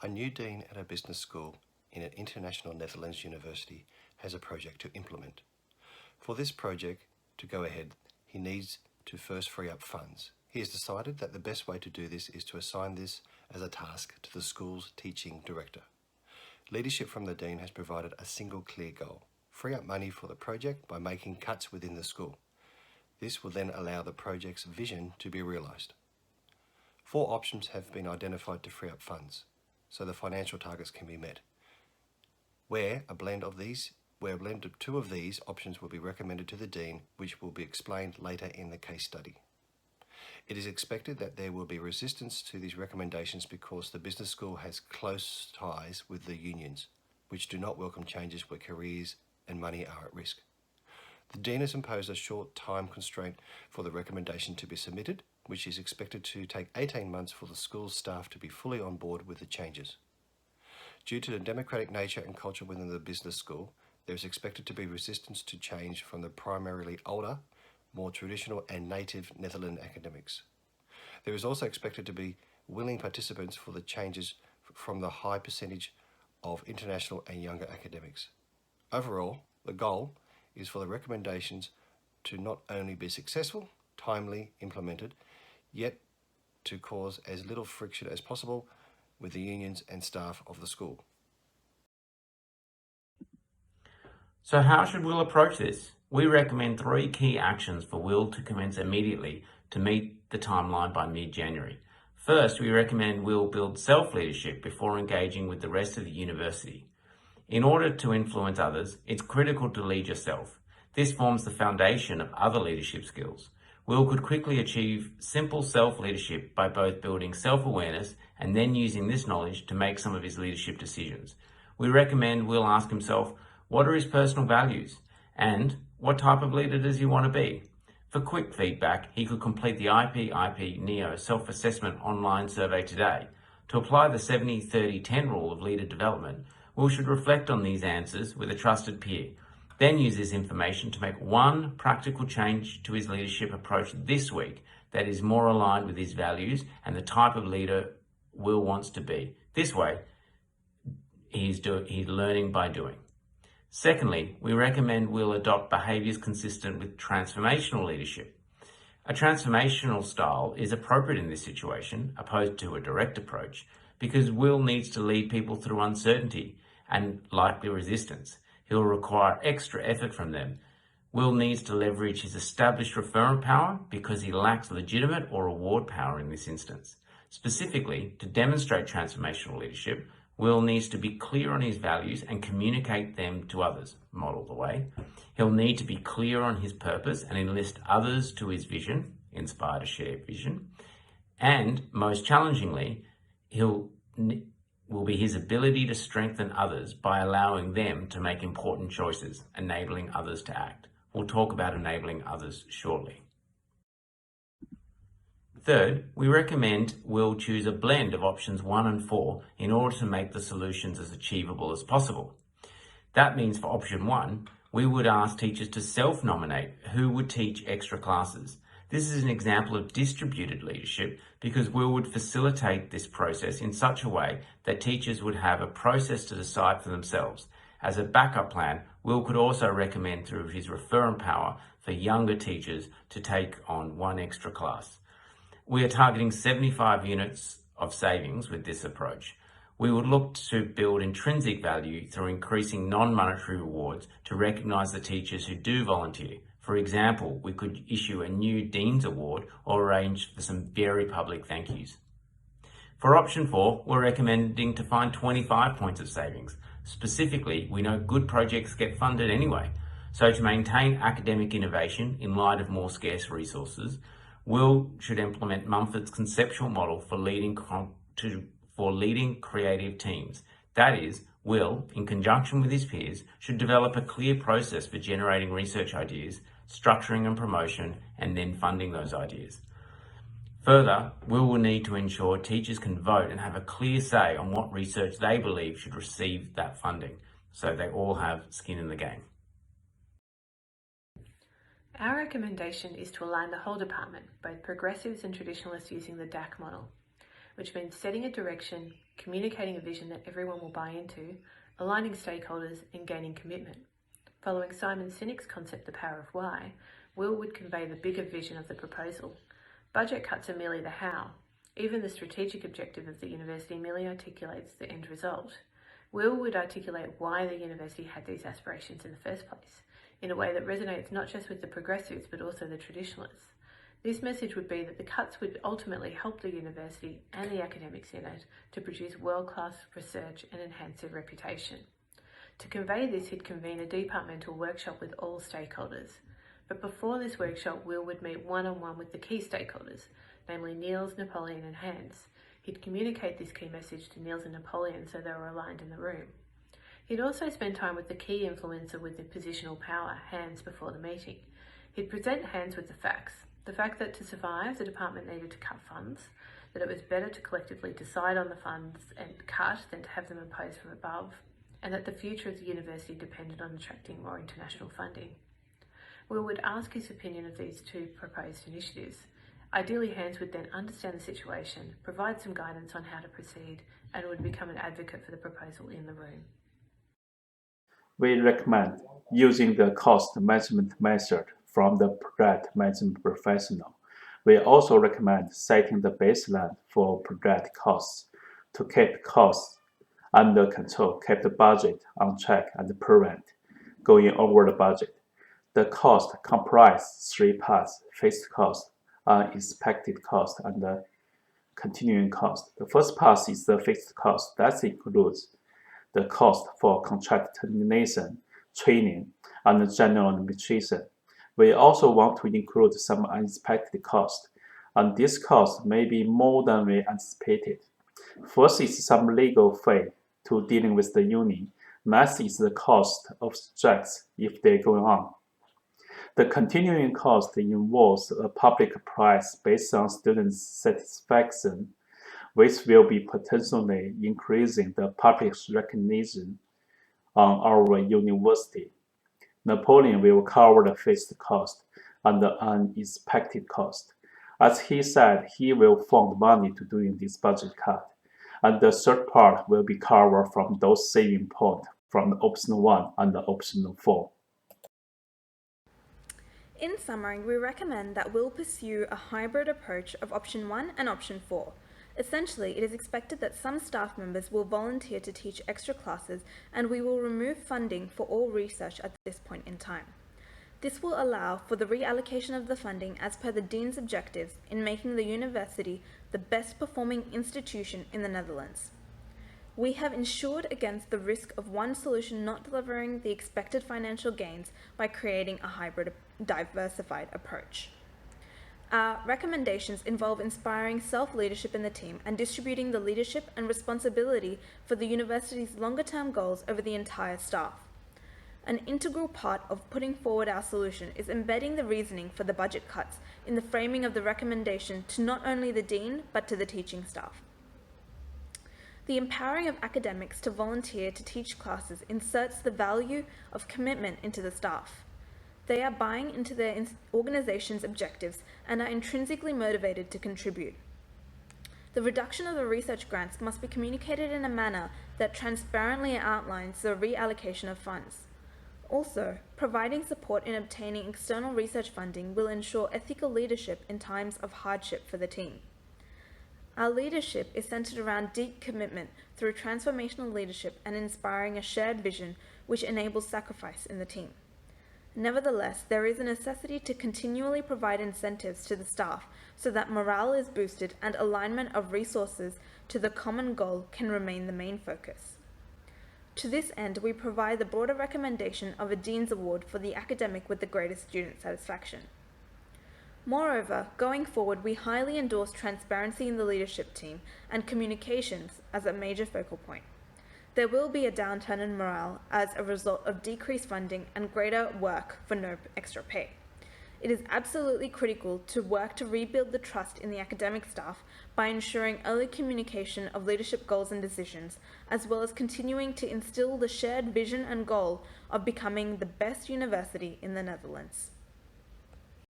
A new dean at a business school in an international Netherlands university has a project to implement. For this project to go ahead, he needs to first free up funds. He has decided that the best way to do this is to assign this as a task to the school's teaching director. Leadership from the dean has provided a single clear goal: free up money for the project by making cuts within the school. This will then allow the project's vision to be realised. 4 options have been identified to free up funds, so the financial targets can be met. Where a blend of 2 of these options will be recommended to the dean, which will be explained later in the case study. It is expected that there will be resistance to these recommendations because the business school has close ties with the unions, which do not welcome changes where careers and money are at risk. The dean has imposed a short time constraint for the recommendation to be submitted, which is expected to take 18 months for the school's staff to be fully on board with the changes. Due to the democratic nature and culture within the business school, there is expected to be resistance to change from the primarily older, more traditional and native Netherlands academics. There is also expected to be willing participants for the changes from the high percentage of international and younger academics. Overall, the goal is for the recommendations to not only be successful, timely implemented, yet to cause as little friction as possible with the unions and staff of the school. So how should Will approach this? We recommend 3 key actions for Will to commence immediately to meet the timeline by mid-January. First, we recommend Will build self-leadership before engaging with the rest of the university. In order to influence others, it's critical to lead yourself. This forms the foundation of other leadership skills. Will could quickly achieve simple self-leadership by both building self-awareness and then using this knowledge to make some of his leadership decisions. We recommend Will ask himself, what are his personal values? And what type of leader does he want to be? For quick feedback, he could complete the IP NEO self-assessment online survey today. To apply the 70-30-10 rule of leader development, Will should reflect on these answers with a trusted peer. Then use this information to make one practical change to his leadership approach this week that is more aligned with his values and the type of leader Will wants to be. This way, he's learning by doing. Secondly, we recommend Will adopt behaviours consistent with transformational leadership. A transformational style is appropriate in this situation, opposed to a direct approach, because Will needs to lead people through uncertainty and likely resistance. He'll require extra effort from them. Will needs to leverage his established referent power because he lacks legitimate or reward power in this instance. Specifically, to demonstrate transformational leadership, Will needs to be clear on his values and communicate them to others, model the way. He'll need to be clear on his purpose and enlist others to his vision, inspire to share vision. And most challengingly, will be his ability to strengthen others by allowing them to make important choices, enabling others to act. We'll talk about enabling others shortly. Third, we recommend Will choose a blend of options 1 and 4 in order to make the solutions as achievable as possible. That means for option 1, we would ask teachers to self-nominate who would teach extra classes. This is an example of distributed leadership because Will would facilitate this process in such a way that teachers would have a process to decide for themselves. As a backup plan, Will could also recommend through his referent power for younger teachers to take on 1 extra class. We are targeting 75 units of savings with this approach. We would look to build intrinsic value through increasing non-monetary rewards to recognise the teachers who do volunteer. For example, we could issue a new Dean's Award or arrange for some very public thank yous. For option 4, we're recommending to find 25 points of savings. Specifically, we know good projects get funded anyway. So to maintain academic innovation in light of more scarce resources, Will should implement Mumford's conceptual model for leading creative teams. That is, Will, in conjunction with his peers, should develop a clear process for generating research ideas, structuring and promotion, and then funding those ideas. Further, Will need to ensure teachers can vote and have a clear say on what research they believe should receive that funding, so they all have skin in the game. Our recommendation is to align the whole department, both progressives and traditionalists, using the DAC model. which means setting a direction, communicating a vision that everyone will buy into, aligning stakeholders and gaining commitment. Following Simon Sinek's concept, The Power of Why, Will would convey the bigger vision of the proposal. Budget cuts are merely the how. Even the strategic objective of the university merely articulates the end result. Will would articulate why the university had these aspirations in the first place, in a way that resonates not just with the progressives but also the traditionalists. This message would be that the cuts would ultimately help the university and the academics in it to produce world-class research and enhance their reputation. To convey this, he'd convene a departmental workshop with all stakeholders. But before this workshop, Will would meet one-on-one with the key stakeholders, namely Niels, Napoleon and Hans. He'd communicate this key message to Niels and Napoleon so they were aligned in the room. He'd also spend time with the key influencer with the positional power, Hans, before the meeting. He'd present Hans with the facts. The fact that to survive, the department needed to cut funds, that it was better to collectively decide on the funds and cut than to have them imposed from above, and that the future of the university depended on attracting more international funding. Will would ask his opinion of these two proposed initiatives. Ideally, Hans would then understand the situation, provide some guidance on how to proceed, and would become an advocate for the proposal in the room. We recommend using the cost management method from the project management professional. We also recommend setting the baseline for project costs to keep costs under control, keep the budget on track, and prevent going over the budget. The cost comprises three parts: fixed cost, unexpected cost, and the continuing cost. The first part is the fixed cost. That includes the cost for contract termination, training, and general administration. We also want to include some unexpected costs, and this cost may be more than we anticipated. First is some legal fee to dealing with the union. Next is the cost of strikes if they go on. The continuing cost involves a public price based on students' satisfaction, which will be potentially increasing the public's recognition on our university. Napoleon will cover the fixed cost and the unexpected cost. As he said, he will fund money to doing this budget cut, and the third part will be covered from those saving points from the option 1 and the option 4. In summary, we recommend that we'll pursue a hybrid approach of option 1 and option 4. Essentially, it is expected that some staff members will volunteer to teach extra classes, and we will remove funding for all research at this point in time. This will allow for the reallocation of the funding as per the Dean's objectives in making the university the best performing institution in the Netherlands. We have ensured against the risk of one solution not delivering the expected financial gains by creating a hybrid, diversified approach. Our recommendations involve inspiring self-leadership in the team and distributing the leadership and responsibility for the university's longer-term goals over the entire staff. An integral part of putting forward our solution is embedding the reasoning for the budget cuts in the framing of the recommendation to not only the Dean, but to the teaching staff. The empowering of academics to volunteer to teach classes inserts the value of commitment into the staff. They are buying into their organization's objectives and are intrinsically motivated to contribute. The reduction of the research grants must be communicated in a manner that transparently outlines the reallocation of funds. Also, providing support in obtaining external research funding will ensure ethical leadership in times of hardship for the team. Our leadership is centered around deep commitment through transformational leadership and inspiring a shared vision which enables sacrifice in the team. Nevertheless, there is a necessity to continually provide incentives to the staff so that morale is boosted and alignment of resources to the common goal can remain the main focus. To this end, we provide the broader recommendation of a Dean's Award for the academic with the greatest student satisfaction. Moreover, going forward, we highly endorse transparency in the leadership team and communications as a major focal point. There will be a downturn in morale as a result of decreased funding and greater work for no extra pay. It is absolutely critical to work to rebuild the trust in the academic staff by ensuring early communication of leadership goals and decisions, as well as continuing to instill the shared vision and goal of becoming the best university in the Netherlands.